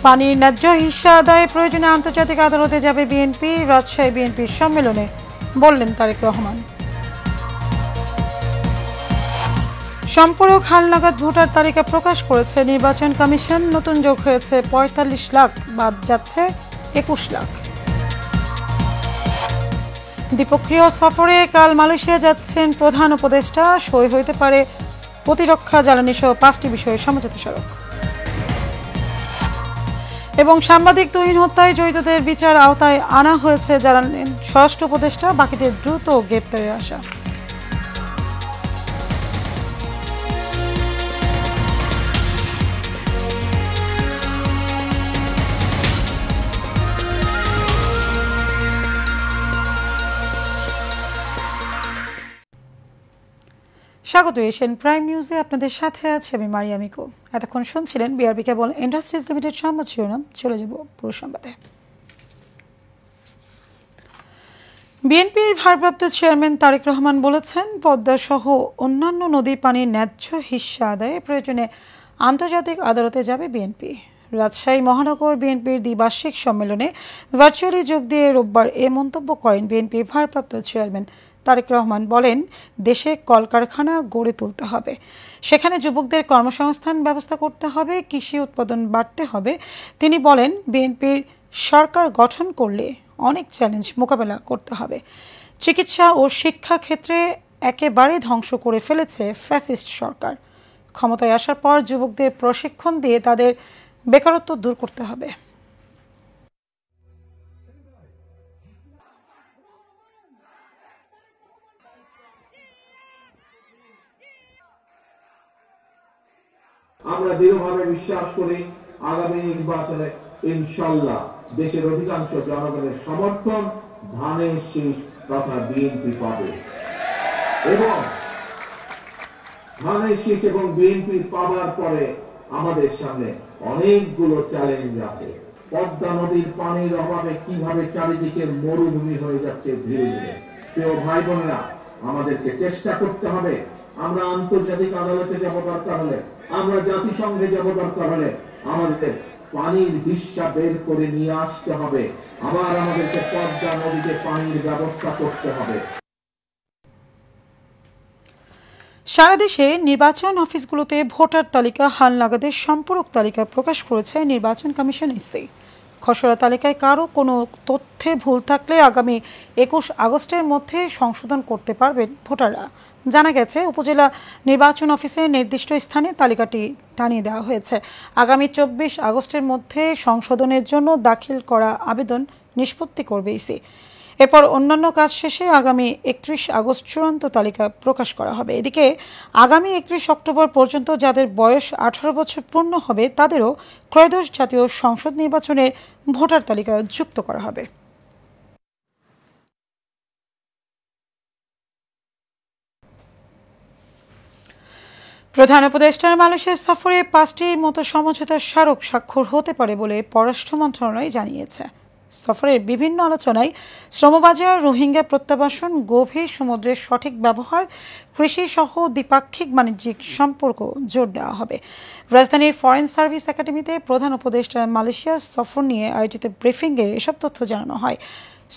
পানির ন্যায্য হিস্যা আদায়ে প্রয়োজনে আন্তর্জাতিক আদালতে যাবে বিএনপি। রাজশাহী বিএনপির সম্মেলনে বললেন তারেক রহমান। সম্পূরক হালনাগাদ ভোটার তালিকা প্রকাশ করেছে নির্বাচন কমিশন। নতুন যোগ হয়েছে ৪৫ লাখ, বাদ যাচ্ছে ২১ লাখ। দ্বিপক্ষীয় সফরে কাল মালয়েশিয়া যাচ্ছেন প্রধান উপদেষ্টা। সই হইতে পারে প্রতিরক্ষা, জ্বালানি সহ ৫টি বিষয়ে সমঝোতা স্মারক। এবং সাংবাদিক তুহিন হত্যায় জড়িতদের বিচার আওতায় আনা হয়েছে জানালেন স্বরাষ্ট্র উপদেষ্টা। বাকিদের দ্রুত গ্রেপ্তারের আশা। স্বাগত এশিয়ান প্রাইম নিউজে, আপনাদের সাথে আছে আমি মারিয়া মিকো। এতক্ষণ শুনছিলেন বিআরবি কেবল ইন্ডাস্ট্রিজ লিমিটেড সংবাদ শিরোনাম। চলে যাব পুরো সংবাদে। বিএনপির ভারপ্রাপ্ত চেয়ারম্যান তারেক রহমান বলেছেন, পদ্মা সহ অন্যান্য নদীর পানির ন্যায্য হিস্যা আদায়ে প্রয়োজনে আন্তর্জাতিক আদালতে যাবে বিএনপি। রাজশাহী মহানগর বিএনপির দ্বিবার্ষিক সম্মেলনে ভার্চুয়ালি যোগ দিয়ে রোববার এ মন্তব্য করেন বিএনপির ভারপ্রাপ্ত চেয়ারম্যান তারেক রহমান। বলেন, দেশে কলকারখানা গড়ে তুলতে হবে, সেখানে যুবকদের কর্মসংস্থান ব্যবস্থা করতে হবে, কৃষি উৎপাদন বাড়তে হবে। তিনি বলেন, বিএনপির সরকার গঠন করলে অনেক চ্যালেঞ্জ মোকাবেলা করতে হবে। চিকিৎসা ও শিক্ষা ক্ষেত্রে একেবারে ধ্বংস করে ফেলেছে ফ্যাসিস্ট সরকার। ক্ষমতায় আসার পর যুবকদের প্রশিক্ষণ দিয়ে তাদের বেকারত্ব দূর করতে হবে। আমরা দৃঢ়ভাবে বিশ্বাস করি, আগামী নির্বাচনে ইনশাআল্লাহ দেশের অধিকাংশ জনগণের সমর্থন ধানের শীষ তথা বিএনপি পাবে এবং ধানের শীষ এবং বিএনপি পাওয়ার পরে আমাদের সামনে অনেকগুলো চ্যালেঞ্জ আছে। পদ্মা নদীর পানির অভাবে কিভাবে চারিদিকে মরুভূমি হয়ে যাচ্ছে ধীরে ধীরে। প্রিয় ভাই বোনেরা, আমাদেরকে চেষ্টা করতে হবে। আমরা আন্তর্জাতিক আদালতে যাব দরকার হলে, আমরা জাতিসংঘে যাব দরকার হলে, আমাদের পানির হিস্যা বের করে নিয়ে আসতে হবে। আবার আমাদেরকে পদ্মা নদীতে পানির ব্যবস্থা করতে হবে। সারা দেশে নির্বাচন অফিসগুলোতে ভোটার তালিকা হালনাগাদের সম্পূরক তালিকা প্রকাশ করেছে নির্বাচন কমিশন ইসি। খসড়া তালিকায় কারো কোনো তথ্যে ভুল থাকলে আগামী ২১ আগস্টের মধ্যে সংশোধন করতে পারবেন ভোটাররা। জানা গেছে, উপজেলা নির্বাচন অফিসের নির্দিষ্ট স্থানে তালিকাটি টানিয়ে দেওয়া হয়েছে। আগামী ২৪ আগস্টের মধ্যে সংশোধনের জন্য দাখিল করা আবেদন নিষ্পত্তি করবে ইসি। এরপর অন্যান্য কাজ শেষে আগামী ৩১ আগস্ট চূড়ান্ত তালিকা প্রকাশ করা হবে। এদিকে আগামী ৩১ অক্টোবর পর্যন্ত যাদের বয়স ১৮ বছর পূর্ণ হবে তাদেরও ত্রয়োদশ জাতীয় সংসদ নির্বাচনের ভোটার তালিকায় যুক্ত করা হবে। প্রধান উপদেষ্টার মালয়েশিয়া সফরে ৫টির মতো সমঝোতার স্মারক স্বাক্ষর হতে পারে বলে পররাষ্ট্র মন্ত্রণালয় জানিয়েছে। সফরের বিভিন্ন আলোচনায় শ্রমবাজার, রোহিঙ্গা প্রত্যাবাসন, গভীর সমুদ্রের সঠিক ব্যবহার, কৃষি সহ দ্বিপাক্ষিক বাণিজ্যিক সম্পর্ক জোর দেওয়া হবে। রাজধানীর ফরেন সার্ভিস একাডেমিতে প্রধান উপদেষ্টার মালয়েশিয়া সফর নিয়ে আয়োজিত ব্রিফিংয়ে এসব তথ্য জানানো হয়।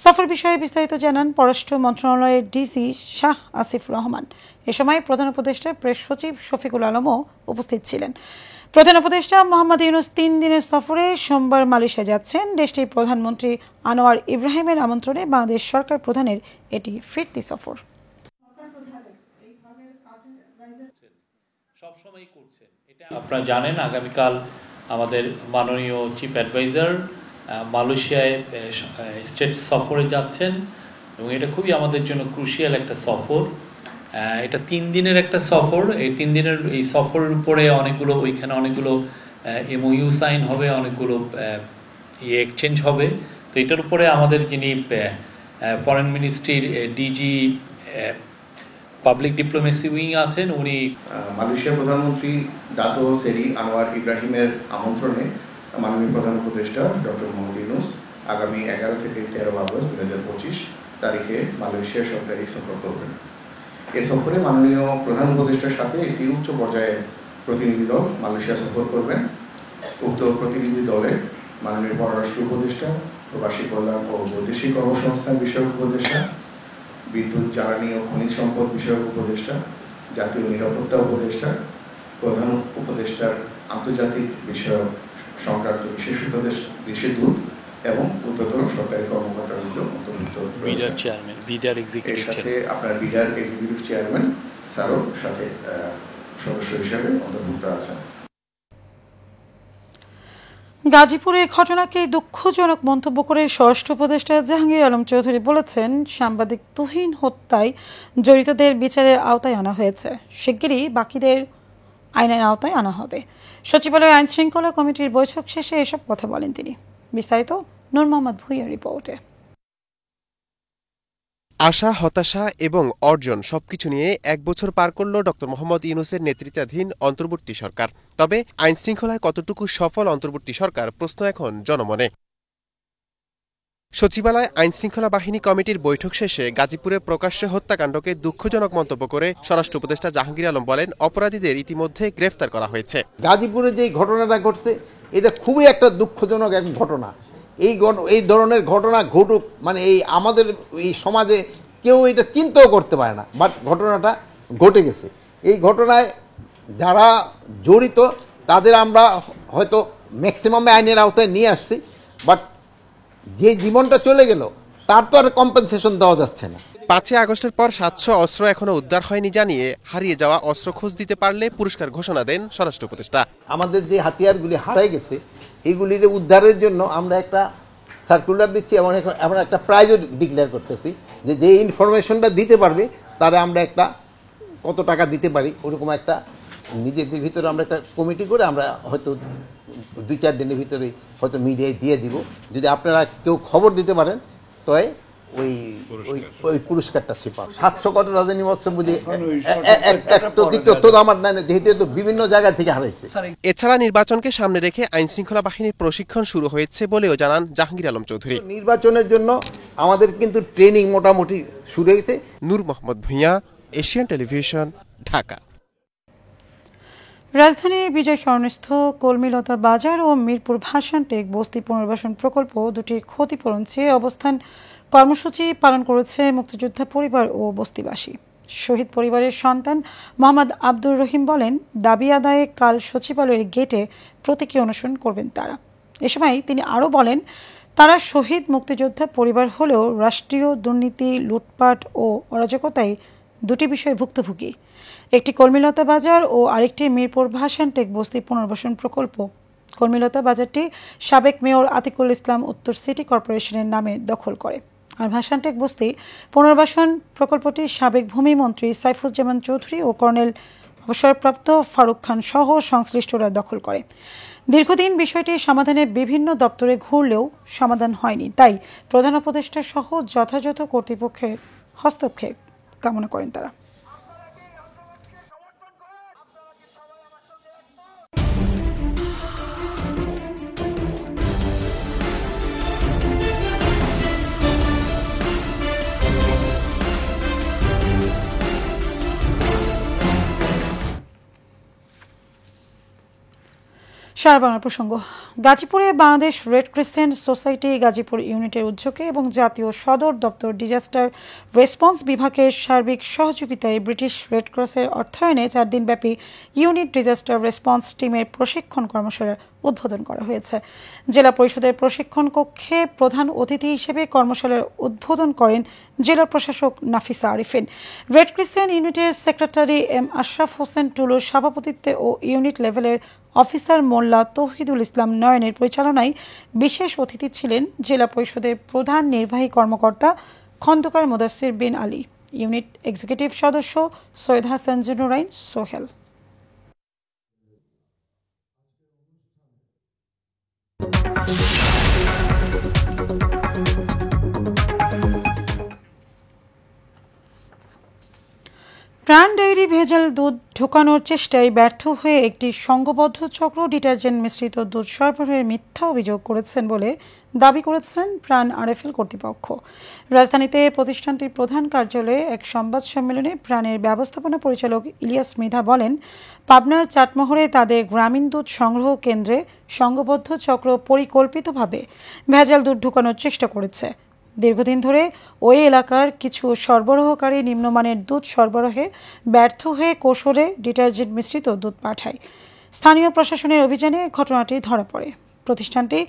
সফর বিষয়ে বিস্তারিত জানান পররাষ্ট্র মন্ত্রণালয়ের ডিসি শাহ আসিফ রহমান। এ সময় প্রধান উপদেষ্টা প্রেস সচিব শফিকুল আলমও উপস্থিত ছিলেন। প্রধান উপদেষ্টা মোহাম্মদ ইউনূস ৩ দিনের সফরে সোমবার মালয়েশিয়া যাচ্ছেন। দেশটির প্রধানমন্ত্রী আনোয়ার ইব্রাহিমের আমন্ত্রণে বাংলাদেশ সরকার প্রধানের এটি ফিরতি সফর। আপনারা জানেন, আগামীকাল আমাদের মাননীয় চিফ অ্যাডভাইজার মালয়েশিয়ায় স্টেট সফরে যাচ্ছেন এবং এটা খুবই আমাদের জন্য ক্রুশিয়াল একটা সফর। এটা 3 দিনের একটা সফর। এই 3 দিনের এই সফরের উপরে ওইখানে অনেকগুলো এমওইউ সাইন হবে, অনেকগুলো এক্সচেঞ্জ হবে। তো এটার উপরে আমাদের যিনি ফরেন মিনিস্ট্রির ডিজি পাবলিক ডিপ্লোমেসি উইং আছেন, উনি মালয়েশিয়ার প্রধানমন্ত্রী দাতো সেরি আনোয়ার ইব্রাহিমের আমন্ত্রণে মাননীয় প্রধান উপদেষ্টা ডক্টর মোহাম্মদ ইউনূস আগামী 11 থেকে 13 আগস্ট 2025 তারিখে মালয়েশিয়া সরকারি সফর করবেন। এ সফরে মাননীয় প্রধান উপদেষ্টার সাথে একটি উচ্চ পর্যায়ের প্রতিনিধি দল মালয়েশিয়া সফর করবেন। উক্ত প্রতিনিধি দলে মাননীয় পররাষ্ট্র উপদেষ্টা, প্রবাসী কল্যাণ ও বৈদেশিক কর্মসংস্থান বিষয়ক উপদেষ্টা, বিদ্যুৎ, জ্বালানি ও খনিজ সম্পদ বিষয়ক উপদেষ্টা, জাতীয় নিরাপত্তা উপদেষ্টা, প্রধান উপদেষ্টার আন্তর্জাতিক বিষয়ক সংক্রান্ত বিশেষ দূত এবং উচ্চতর সরকারি কর্মকর্তাগুলো অন্তর্ভুক্ত রয়েছে। এর সাথে আপনার বিডার এক্সিকিউটিভ চেয়ারম্যান স্যারও সাথে সদস্য হিসেবে অন্তর্ভুক্ত আছেন। গাজীপুরে ঘটনাকে দুঃখজনক মন্তব্য করে স্বরাষ্ট্র উপদেষ্টা জাহাঙ্গীর আলম চৌধুরী বলেছেন, সাংবাদিক তুহিন হত্যায় জড়িতদের বিচারের আওতায় আনা হয়েছে, শিগগিরই বাকিদের আইনের আওতায় আনা হবে। সচিবালয় আইন শৃঙ্খলা কমিটির বৈঠক শেষে এসব কথা বলেন তিনি। বিস্তারিত নূর মোহাম্মদ ভূঁইয়ার রিপোর্টে। আশা, হতাশা এবং অর্জন সবকিছু নিয়ে 1 বছর পার করল ডক্টর মোহাম্মদ ইউনূসের নেতৃত্বাধীন অন্তর্বর্তী সরকার। তবে আইন শৃঙ্খলায় কতটুকু সফল অন্তর্বর্তী সরকার, প্রশ্ন এখন জনমনে। সচিবালয় আইন শৃঙ্খলা বাহিনী কমিটির বৈঠক শেষে গাজীপুরে প্রকাশ্যে হত্যাকাণ্ডকে দুঃখজনক মন্তব্য করে স্বরাষ্ট্র উপদেষ্টা জাহাঙ্গীর আলম বলেন, অপরাধীদের ইতিমধ্যে গ্রেফতার করা হয়েছে। গাজীপুরে যে ঘটনাটা ঘটছে এটা খুবই একটা দুঃখজনক এক ঘটনা। এই ধরনের ঘটনা ঘটুক মানে এই আমাদের এই সমাজে কেউ এটা চিন্তাও করতে পারে না, বাট ঘটনাটা ঘটে গেছে। এই ঘটনায় যারা জড়িত তাদের আমরা হয়তো ম্যাক্সিমামে আইনের আওতায় নিয়ে আসছি, বাট যে জীবনটা চলে গেল তার তো আর কম্পেনসেশন দেওয়া যাচ্ছে না। 5 আগস্টের পর 700 অস্ত্র এখনো উদ্ধার হয়নি জানিয়ে হারিয়ে যাওয়া অস্ত্র খোঁজ দিতে পারলে পুরস্কার ঘোষণা দেন স্বরাষ্ট্র উপদেষ্টা। আমাদের যে হাতিয়ারগুলি হারাই গেছে এইগুলির উদ্ধারের জন্য আমরা একটা সার্কুলার দিচ্ছি এবং এখন একটা প্রাইজও ডিক্লেয়ার করতেছি যে ইনফরমেশনটা দিতে পারবে তারা আমরা একটা কত টাকা দিতে পারি, ওরকম একটা নিজেদের ভিতরে আমরা একটা কমিটি করে আমরা হয়তো 2-4 দিনের ভিতরে হয়তো মিডিয়ায় দিয়ে দিব। যদি আপনারা কেউ খবর দিতে পারেন তো ওই পুরস্কারটা সে পাবে। 700 কত রজনী মৎস্য বুঝি আমার না, যেহেতু বিভিন্ন জায়গা থেকে হারাইছে। এছাড়া নির্বাচনকে সামনে রেখে আইন শৃঙ্খলা বাহিনীর প্রশিক্ষণ শুরু হয়েছে বলেও জানান জাহাঙ্গীর আলম চৌধুরী। নির্বাচনের জন্য আমাদের কিন্তু ট্রেনিং মোটামুটি শুরু হয়েছে। নূর মোহাম্মদ ভূঁইয়া, এশিয়ান টেলিভিশন, ঢাকা। রাজধানীর বিজয় সরণস্থ কলমিলতা বাজার ও মিরপুর ভাসানটেক বস্তি পুনর্বাসন প্রকল্প দুটির ক্ষতিপূরণ চেয়ে অবস্থান কর্মসূচি পালন করেছে মুক্তিযোদ্ধা পরিবার ও বস্তিবাসী। শহীদ পরিবারের সন্তান মোহাম্মদ আব্দুর রহিম বলেন, দাবি আদায়ে কাল সচিবালয়ের গেটে প্রতীকী অনুসরণ করবেন তারা। এ সময় তিনি আরও বলেন, তারা শহীদ মুক্তিযোদ্ধা পরিবার হলেও রাষ্ট্রীয় দুর্নীতি, লুটপাট ও অরাজকতায় দুটি বিষয়ে ভুক্তভোগী। একটি কলমিলতা বাজার ও আরেকটি মিরপুর ভাসানটেক বস্তি পুনর্বাসন প্রকল্প। কলমিলতা বাজারটি সাবেক মেয়র আতিকুল ইসলাম উত্তর সিটি কর্পোরেশনের নামে দখল করে, আর ভাসানটেক বস্তি পুনর্বাসন প্রকল্পটি সাবেক ভূমিমন্ত্রী সাইফুজ্জামান চৌধুরী ও কর্নেল অবসরপ্রাপ্ত ফারুক খান সহ সংশ্লিষ্টরা দখল করে। দীর্ঘদিন বিষয়টি সমাধানে বিভিন্ন দপ্তরে ঘুরলেও সমাধান হয়নি, তাই প্রধান উপদেষ্টা সহ যথাযথ কর্তৃপক্ষের হস্তক্ষেপ কামনা করেন তারা। সারবাংলা প্রসঙ্গ। গাজীপুরে Bangladesh red crescent society Gazipur ইউনিটের উদ্যোগে এবং জাতীয় সদর দপ্তর ডিজাস্টার রেসপন্স বিভাগের সার্বিক সহযোগিতায় ব্রিটিশ রেড ক্রসের অর্থায়নে 4 দিনব্যাপী ইউনিট ডিজাস্টার রেসপন্স টিমের প্রশিক্ষণ কর্মশালার উদ্বোধন করা হয়েছে। জেলা পরিষদের প্রশিক্ষণ কক্ষে প্রধান অতিথি হিসেবে কর্মশালার উদ্বোধন করেন জেলা প্রশাসক নাফিসা আরিফিন। রেড ক্রিসেন্ট ইউনিটের সেক্রেটারি এম আশরাফ হোসেন টুলুর সভাপতিত্বে ও ইউনিট লেভেলের অফিসার মোল্লা তৌহিদুল ইসলাম নয়নের পরিচালনায় বিশেষ অতিথি ছিলেন জেলা পরিষদের প্রধান নির্বাহী কর্মকর্তা খন্দকার মুদাসসির বিন আলী, ইউনিট এক্সিকিউটিভ সদস্য সৈয়দ হাসান জুনুরাইন সোহেল। প্রাণ ডেইরি ভেজাল দুধ ঢোকানোর চেষ্টায় ব্যর্থ হয়ে একটি সংঘবদ্ধ চক্র ডিটারজেন্ট মিশ্রিত দুধ সরবরাহের মিথ্যা অভিযোগ করেছেন বলে দাবি করেছেন প্রাণ আরএফএল কর্তৃপক্ষ। রাজধানীতে প্রতিষ্ঠানটির প্রধান কার্যালয়ে এক সংবাদ সম্মেলনে প্রাণের ব্যবস্থাপনা পরিচালক ইলিয়াস মৃধা বলেন, পাবনার চাটমোহরে তাদের গ্রামীণ দুধ সংগ্রহ কেন্দ্রে সংঘবদ্ধ চক্র পরিকল্পিতভাবে ভেজাল দুধ ঢোকানোর চেষ্টা করেছে। দীর্ঘদিন ধরে ওই এলাকার কিছু সরবরাহকারী নিম্নমানের দুধ সরবরাহে ব্যর্থ হয়ে কোশরে ডিটারজেন্ট মিশ্রিত দুধ পাঠায়। স্থানীয় প্রশাসনের অভিযানে ঘটনাটি ধরা পড়ে। প্রতিষ্ঠানটি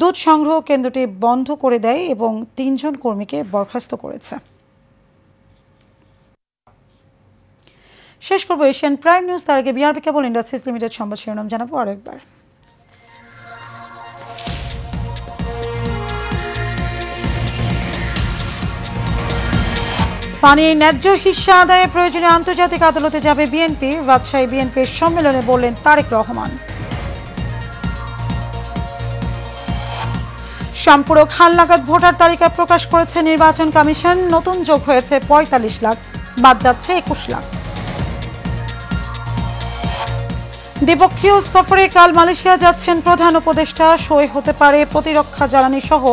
দুধ সংগ্রহ কেন্দ্রটি বন্ধ করে দেয় এবং 3 জন কর্মীকে বরখাস্ত করেছে। শেষ করব এশিয়ান প্রাইম নিউজ। তার আগে বিআরবি কেবল ইন্ডাস্ট্রিজ লিমিটেড সংবাদ শিরোনাম জানাবো আরেকবার। পানির ন্যায্য হিস্সা আদায়ে প্রয়োজনে আন্তর্জাতিক আদালতে যাবে বিএনপি। রাজশাহী বিএনপির সম্মেলনে বললেন তারেক রহমান। সম্পূরক হালনাগাদ ভোটার তালিকা প্রকাশ করেছে নির্বাচন কমিশন। নতুন যোগ হয়েছে ৪৫ লাখ, বাদ যাচ্ছে ২১ লাখ। দ্বিপক্ষীয় সফরে কাল মালয়েশিয়া যাচ্ছেন প্রধান উপদেষ্টা। সই হতে পারে প্রতিরক্ষা জ্বালানি সহ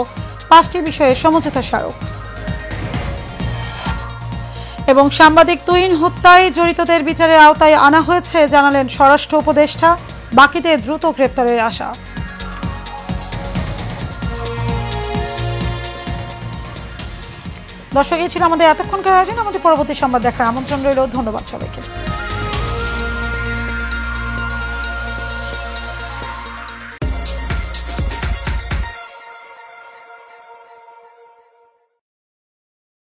5টি বিষয়ে সমঝোতা স্মারক। এবং সাংবাদিক তুহিন হত্যায় জড়িতদের বিচারের আওতায় আনা হয়েছে জানালেন স্বরাষ্ট্র উপদেষ্টা। বাকিদের দ্রুত গ্রেপ্তারের আশা। দর্শক, এই ছিল আমাদের এতক্ষণকার আয়োজন। আমাদের পরবর্তী সংবাদ দেখার আমন্ত্রণ রইল। ধন্যবাদ সবাইকে।